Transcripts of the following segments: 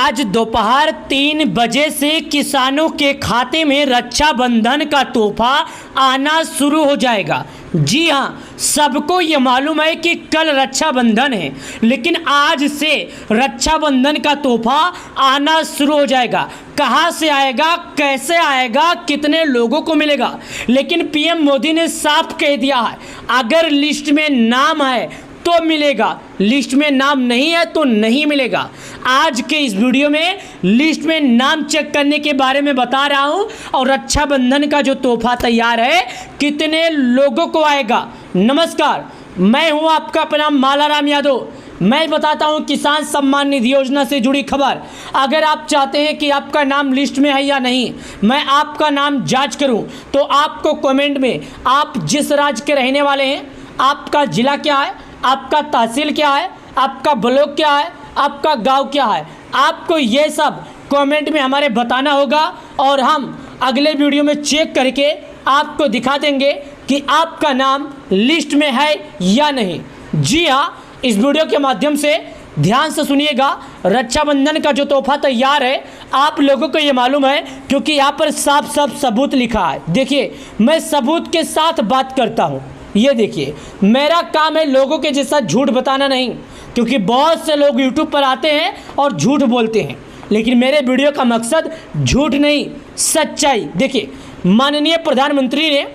आज दोपहर 3 बजे से किसानों के खाते में रक्षाबंधन का तोहफा आना शुरू हो जाएगा। जी हाँ, सबको ये मालूम है कि कल रक्षाबंधन है, लेकिन आज से रक्षाबंधन का तोहफा आना शुरू हो जाएगा। कहाँ से आएगा, कैसे आएगा, कितने लोगों को मिलेगा, लेकिन पीएम मोदी ने साफ कह दिया है, अगर लिस्ट में नाम है तो मिलेगा, लिस्ट में नाम नहीं है तो नहीं मिलेगा। आज के इस वीडियो में लिस्ट में नाम चेक करने के बारे में बता रहा हूं और रक्षाबंधन का जो तोहफा तैयार है कितने लोगों को आएगा। नमस्कार, मैं हूं आपका अपना मालाराम यादव। मैं बताता हूं किसान सम्मान निधि योजना से जुड़ी खबर। अगर आप चाहते हैं कि आपका नाम लिस्ट में है या नहीं, मैं आपका नाम जांच करूं, तो आपको कमेंट में आप जिस राज्य के रहने वाले हैं, आपका जिला क्या है, आपका तहसील क्या है, आपका ब्लॉक क्या है, आपका गांव क्या है, आपको ये सब कमेंट में हमारे बताना होगा और हम अगले वीडियो में चेक करके आपको दिखा देंगे कि आपका नाम लिस्ट में है या नहीं। जी हाँ, इस वीडियो के माध्यम से ध्यान से सुनिएगा। रक्षाबंधन का जो तोहफा तैयार है आप लोगों को ये मालूम है, क्योंकि यहाँ पर साफ साफ सबूत लिखा है। देखिए, मैं सबूत के साथ बात करता हूँ। ये देखिए, मेरा काम है लोगों के जैसा झूठ बताना नहीं, क्योंकि बहुत से लोग यूट्यूब पर आते हैं और झूठ बोलते हैं, लेकिन मेरे वीडियो का मकसद झूठ नहीं, सच्चाई। देखिए, माननीय प्रधानमंत्री ने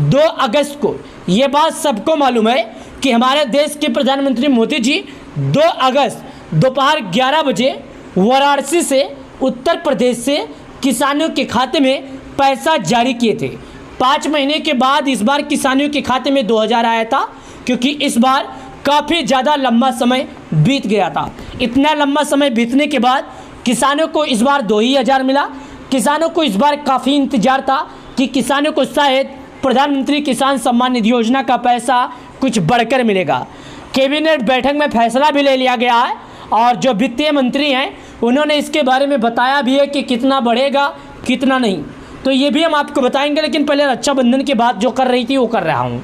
2 अगस्त को, ये बात सबको मालूम है कि हमारे देश के प्रधानमंत्री मोदी जी 2 अगस्त दोपहर 11 बजे वाराणसी से, उत्तर प्रदेश से किसानों के खाते में पैसा जारी किए थे। 5 महीने के बाद इस बार किसानों के खाते में 2000 आया था, क्योंकि इस बार काफ़ी ज़्यादा लंबा समय बीत गया था। इतना लंबा समय बीतने के बाद किसानों को इस बार 2000 मिला। किसानों को इस बार काफ़ी इंतजार था कि किसानों को शायद प्रधानमंत्री किसान सम्मान निधि योजना का पैसा कुछ बढ़कर मिलेगा। कैबिनेट बैठक में फैसला भी ले लिया गया है और जो वित्तीय मंत्री हैं उन्होंने इसके बारे में बताया भी है कि कितना बढ़ेगा, कितना नहीं। तो ये भी हम आपको बताएंगे, लेकिन पहले रक्षाबंधन की बात जो कर रही थी वो कर रहा हूँ।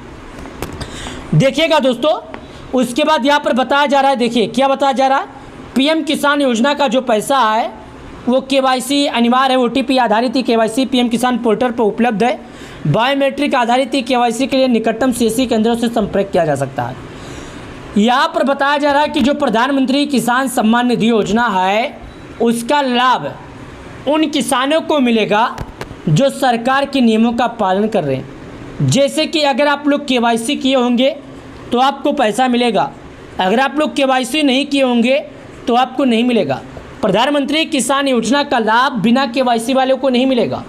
देखिएगा दोस्तों, उसके बाद यहाँ पर बताया जा रहा है, देखिए क्या बताया जा रहा है। पीएम किसान योजना का जो पैसा है वो केवाईसी अनिवार्य है, ओटीपी आधारित ही केवाईसी पीएम किसान पोर्टल पर उपलब्ध है। बायोमेट्रिक आधारित ही केवाईसी के लिए निकटतम सीएससी केंद्रों से संपर्क किया जा सकता है। यहाँ पर बताया जा रहा है कि जो प्रधानमंत्री किसान सम्मान निधि योजना है उसका लाभ उन किसानों को मिलेगा जो सरकार के नियमों का पालन कर रहे हैं। जैसे कि अगर आप लोग केवाईसी किए होंगे तो आपको पैसा मिलेगा, अगर आप लोग केवाईसी नहीं किए होंगे तो आपको नहीं मिलेगा। प्रधानमंत्री किसान योजना का लाभ बिना केवाईसी वालों को नहीं मिलेगा।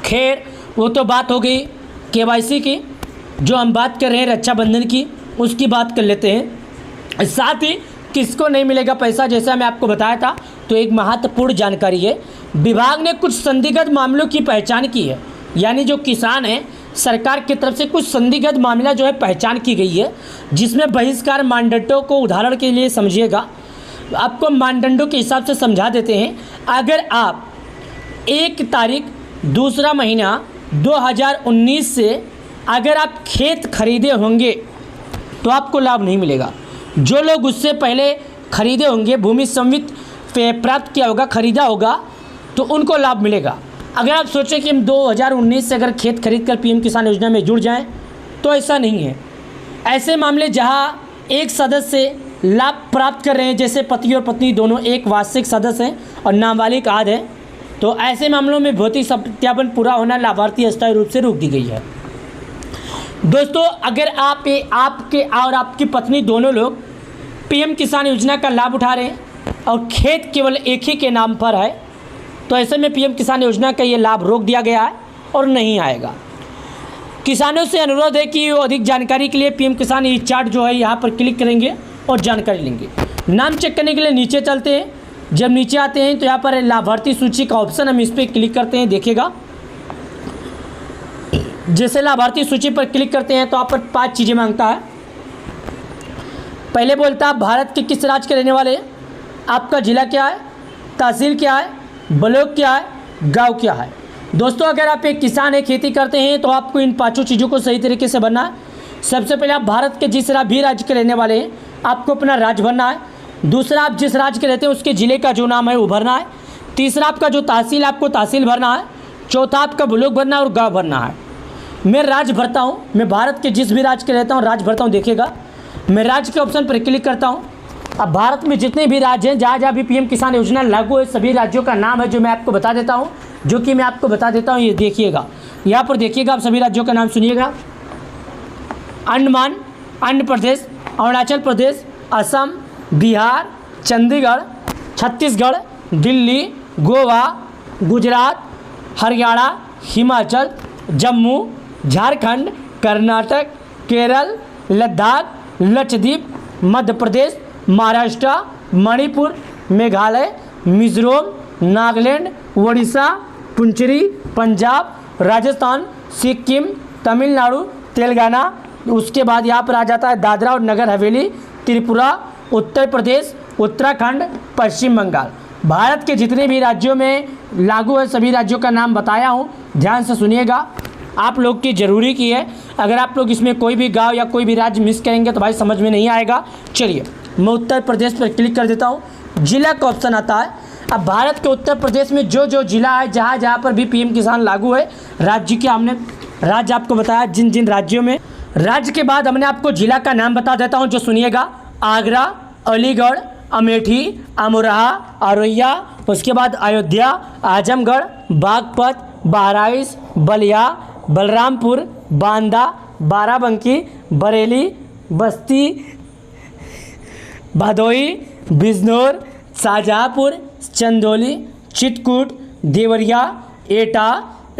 खैर, वो तो बात हो गई केवाईसी की। जो हम बात कर रहे हैं रक्षाबंधन की, उसकी बात कर लेते हैं। साथ ही किसको नहीं मिलेगा पैसा, जैसा मैं आपको बताया था, तो एक महत्वपूर्ण जानकारी है। विभाग ने कुछ संदिग्ध मामलों की पहचान की है, यानी जो किसान हैं सरकार की तरफ से कुछ संदिग्ध मामला जो है पहचान की गई है, जिसमें बहिष्कार मानदंडों को उदाहरण के लिए समझिएगा। आपको मानदंडों के हिसाब से समझा देते हैं। अगर आप 1 तारीख 2 महीना 2019 से अगर आप खेत खरीदे होंगे तो आपको लाभ नहीं मिलेगा। जो लोग उससे पहले खरीदे होंगे, भूमि संवित प्राप्त किया होगा, खरीदा होगा, तो उनको लाभ मिलेगा। अगर आप सोचें कि हम 2019 से अगर खेत खरीद कर पीएम किसान योजना में जुड़ जाएं, तो ऐसा नहीं है। ऐसे मामले जहां एक सदस्य लाभ प्राप्त कर रहे हैं, जैसे पति और पत्नी दोनों एक वार्षिक सदस्य हैं और नाबालिग आदि हैं, तो ऐसे मामलों में भौतिक सत्यापन पूरा होना लाभार्थी अस्थायी रूप से रोक दी गई है। दोस्तों, अगर आपके और आपकी पत्नी दोनों लोग पीएम किसान योजना का लाभ उठा रहे हैं और खेत केवल एक ही के नाम पर है, तो ऐसे में पीएम किसान योजना का ये लाभ रोक दिया गया है और नहीं आएगा। किसानों से अनुरोध है कि वो अधिक जानकारी के लिए पीएम किसान ई चार्ट जो है यहाँ पर क्लिक करेंगे और जानकारी लेंगे। नाम चेक करने के लिए नीचे चलते हैं। जब नीचे आते हैं तो यहाँ पर लाभार्थी सूची का ऑप्शन, हम इस पर क्लिक करते हैं। देखिएगा, जैसे लाभार्थी सूची पर क्लिक करते हैं तो यहाँ पर 5 चीज़ें मांगता है। पहले बोलता है भारत के किस राज्य के रहने वाले हैं, आपका जिला क्या है, तहसील क्या है, ब्लॉक क्या है, गांव क्या है। दोस्तों, अगर आप एक किसान है, खेती करते हैं, तो आपको इन 5 चीज़ों को सही तरीके से भरना है। सबसे पहले आप भारत के जिस भी राज्य के रहने वाले हैं आपको अपना राज्य भरना है। दूसरा, आप जिस राज्य के रहते हैं उसके ज़िले का जो नाम है वो भरना है। तीसरा, आपका जो तहसील है आपको तहसील भरना है। चौथा, आपका ब्लॉक भरना है और गाँव भरना है। मैं राज्य भरता हूँ, मैं भारत के जिस भी राज्य के रहता हूँ राज्य भरता हूँ। देखिएगा, मैं राज्य के ऑप्शन पर क्लिक करता हूँ। अब भारत में जितने भी राज्य हैं, जहाँ जहाँ भी पीएम किसान योजना लागू है, सभी राज्यों का नाम है जो मैं आपको बता देता हूँ, जो कि मैं आपको बता देता हूँ। ये देखिएगा, यहाँ पर देखिएगा, आप सभी राज्यों का नाम सुनिएगा। अंडमान, आंध्र प्रदेश, अरुणाचल प्रदेश, असम, बिहार, चंडीगढ़, छत्तीसगढ़, दिल्ली, गोवा, गुजरात, हरियाणा, हिमाचल, जम्मू, झारखंड, कर्नाटक, केरल, लद्दाख, लक्षद्वीप, मध्य प्रदेश, महाराष्ट्र, मणिपुर, मेघालय, मिजोरम, नागालैंड, उड़ीसा, पुडुचेरी, पंजाब, राजस्थान, सिक्किम, तमिलनाडु, तेलंगाना। उसके बाद यहाँ पर आ जाता है दादरा और नगर हवेली, त्रिपुरा, उत्तर प्रदेश, उत्तराखंड, पश्चिम बंगाल। भारत के जितने भी राज्यों में लागू है सभी राज्यों का नाम बताया हूँ, ध्यान से सुनिएगा। आप लोग की ज़रूरी की है, अगर आप लोग इसमें कोई भी गांव या कोई भी राज्य मिस करेंगे तो भाई समझ में नहीं आएगा। चलिए, मैं उत्तर प्रदेश पर क्लिक कर देता हूँ। जिला का ऑप्शन आता है। अब भारत के उत्तर प्रदेश में जो जो जिला है, जहाँ जहाँ पर भी पीएम किसान लागू है, राज्य के हमने राज्य आपको बताया जिन जिन राज्यों में। राज्य के बाद हमने आपको जिला का नाम बता देता हूँ, जो सुनिएगा। आगरा, अलीगढ़, अमेठी, अमरोहा, औरैया, उसके बाद अयोध्या, आजमगढ़, बागपत, बहराइच, बलिया, बलरामपुर, बांदा, बाराबंकी, बरेली, बस्ती, भदोई, बिजनौर, शाहजहाँपुर, चंदौली, चित्रकूट, देवरिया, एटा,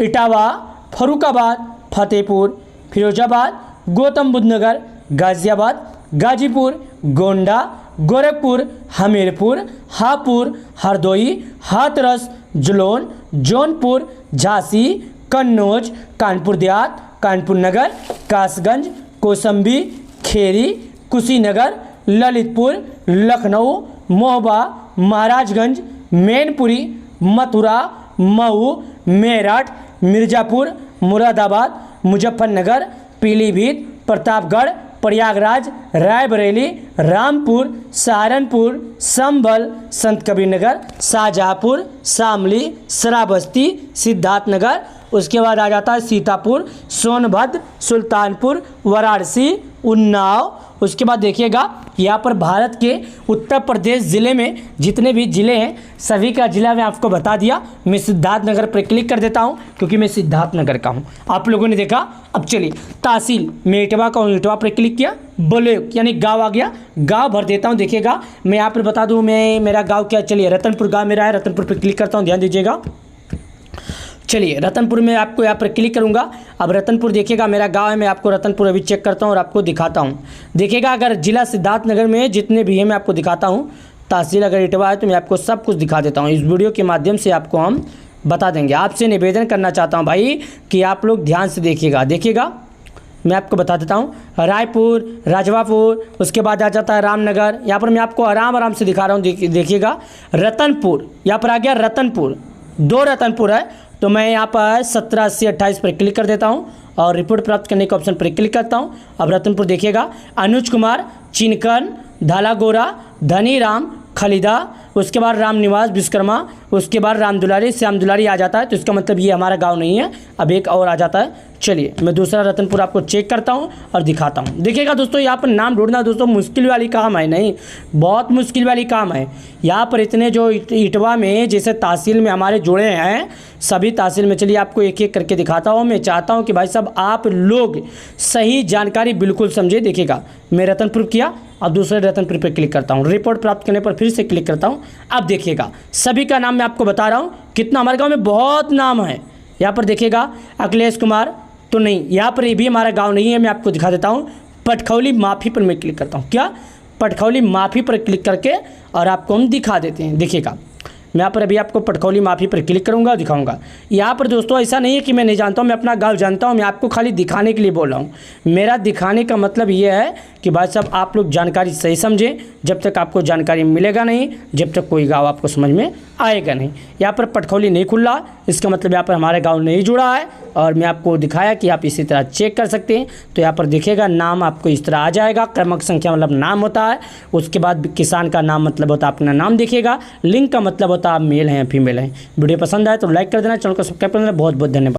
इटावा, फरुखाबाद, फतेहपुर, फिरोजाबाद, गौतम बुद्ध नगर, गाजियाबाद, गाजीपुर, गोंडा, गोरखपुर, हमीरपुर, हापुड़, हरदोई, हाथरस, जालौन, जौनपुर, झांसी, कन्नौज, कानपुर देहात, कानपुर नगर, कासगंज, कौशाम्बी, खेरी, कुशीनगर, ललितपुर, लखनऊ, महोबा, महाराजगंज, मैनपुरी, मथुरा, मऊ, मेरठ, मिर्ज़ापुर, मुरादाबाद, मुजफ्फरनगर, पीलीभीत, प्रतापगढ़, प्रयागराज, रायबरेली, रामपुर, सहारनपुर, संभल, संत कबीर नगर, शाहजहाँपुर, शामली, श्रावस्ती, सिद्धार्थनगर। उसके बाद आ जाता है सीतापुर, सोनभद्र, सुल्तानपुर, वाराणसी, उन्नाव। उसके बाद देखिएगा, यहाँ पर भारत के उत्तर प्रदेश ज़िले में जितने भी ज़िले हैं सभी का ज़िला मैं आपको बता दिया। मैं सिद्धार्थनगर पर क्लिक कर देता हूँ क्योंकि मैं सिद्धार्थनगर का हूँ, आप लोगों ने देखा। अब चलिए, तहसील मैं इटवा का हूँ, इटवा पर क्लिक किया। ब्लॉक यानी गाँव आ गया, गाँव भर देता हूँ। देखिएगा, मैं यहाँ पर बता दूँ मेरा गाँव क्या, चलिए रतनपुर गाँव मेरा है, रतनपुर पर क्लिक करता हूँ, ध्यान दीजिएगा। चलिए, रतनपुर में आपको यहाँ पर क्लिक करूँगा। अब रतनपुर देखिएगा मेरा गांव है, मैं आपको रतनपुर अभी चेक करता हूँ और आपको दिखाता हूँ। देखिएगा, अगर जिला सिद्धार्थनगर में जितने भी हैं मैं आपको दिखाता हूँ। तहसील अगर इटवा है तो मैं आपको सब कुछ दिखा देता हूँ। इस वीडियो के माध्यम से आपको हम बता देंगे। आपसे निवेदन करना चाहता हूँ भाई कि आप लोग ध्यान से देखिएगा, मैं आपको बता देता हूँ। रायपुर, राजवापुर, उसके बाद आ जाता है रामनगर। यहाँ पर मैं आपको आराम से दिखा रहा हूँ। देखिएगा, रतनपुर यहाँ पर आ गया, रतनपुर 2 रतनपुर है। तो मैं यहाँ पर 17, 80, 28 पर क्लिक कर देता हूँ और रिपोर्ट प्राप्त करने के ऑप्शन पर क्लिक करता हूँ। अब रतनपुर देखिएगा, अनुज कुमार, चिनकन, धालागोरा, धनीराम, खलीदा, उसके बाद राम निवास विश्वकर्मा, उसके बाद राम दुलारी, श्याम दुलारी आ जाता है। तो इसका मतलब ये हमारा गांव नहीं है। अब एक और आ जाता है। चलिए, मैं दूसरा रतनपुर आपको चेक करता हूं और दिखाता हूं। देखिएगा दोस्तों, यहाँ पर नाम ढूंढना दोस्तों मुश्किल वाली काम है नहीं, बहुत मुश्किल वाली काम है। यहाँ पर इतने जो इटवा में जैसे तहसील में हमारे जुड़े हैं, सभी तहसील में, चलिए आपको एक एक करके दिखाता हूँ। मैं चाहता हूँ कि भाई साहब आप लोग सही जानकारी बिल्कुल समझे। देखिएगा, मैं रतनपुर किया, अब दूसरे रतनपुर पर क्लिक करता हूँ। रिपोर्ट प्राप्त करने पर फिर से क्लिक करता हूँ। अब देखिएगा, सभी का नाम मैं आपको बता रहा हूँ। कितना हमारे गाँव में बहुत नाम है। यहाँ पर देखिएगा, अखिलेश कुमार तो नहीं, यहाँ पर ये भी हमारा गांव नहीं है। मैं आपको दिखा देता हूँ। पटखौली माफ़ी पर मैं क्लिक करता हूँ। क्या, पटखौली माफ़ी पर क्लिक करके और आपको हम दिखा देते हैं। देखिएगा, मैं यहाँ पर अभी आपको पटखौली माफ़ी पर क्लिक करूँगा, दिखाऊंगा। यहाँ पर दोस्तों ऐसा नहीं है कि मैं नहीं जानता हूँ, मैं अपना गांव जानता हूँ। मैं आपको खाली दिखाने के लिए बोल रहा हूँ। मेरा दिखाने का मतलब ये है कि भाई साहब आप लोग जानकारी सही समझें। जब तक आपको जानकारी मिलेगा नहीं, जब तक कोई गाँव आपको समझ में आएगा नहीं। यहाँ पर पटखौली नहीं खुल रहा, इसका मतलब यहाँ पर हमारा अकाउंट नहीं जुड़ा है, और मैं आपको दिखाया कि आप इसी तरह चेक कर सकते हैं। तो यहाँ पर देखिएगा नाम आपको इस तरह आ जाएगा, क्रमांक संख्या मतलब नाम होता है, उसके बाद किसान का नाम मतलब होता है अपना नाम देखिएगा, लिंक का मतलब होता है आप मेल हैं या फीमेल हैं। वीडियो पसंद आए तो लाइक कर देना, चैनल को सब्सक्राइब कर देना। बहुत बहुत धन्यवाद।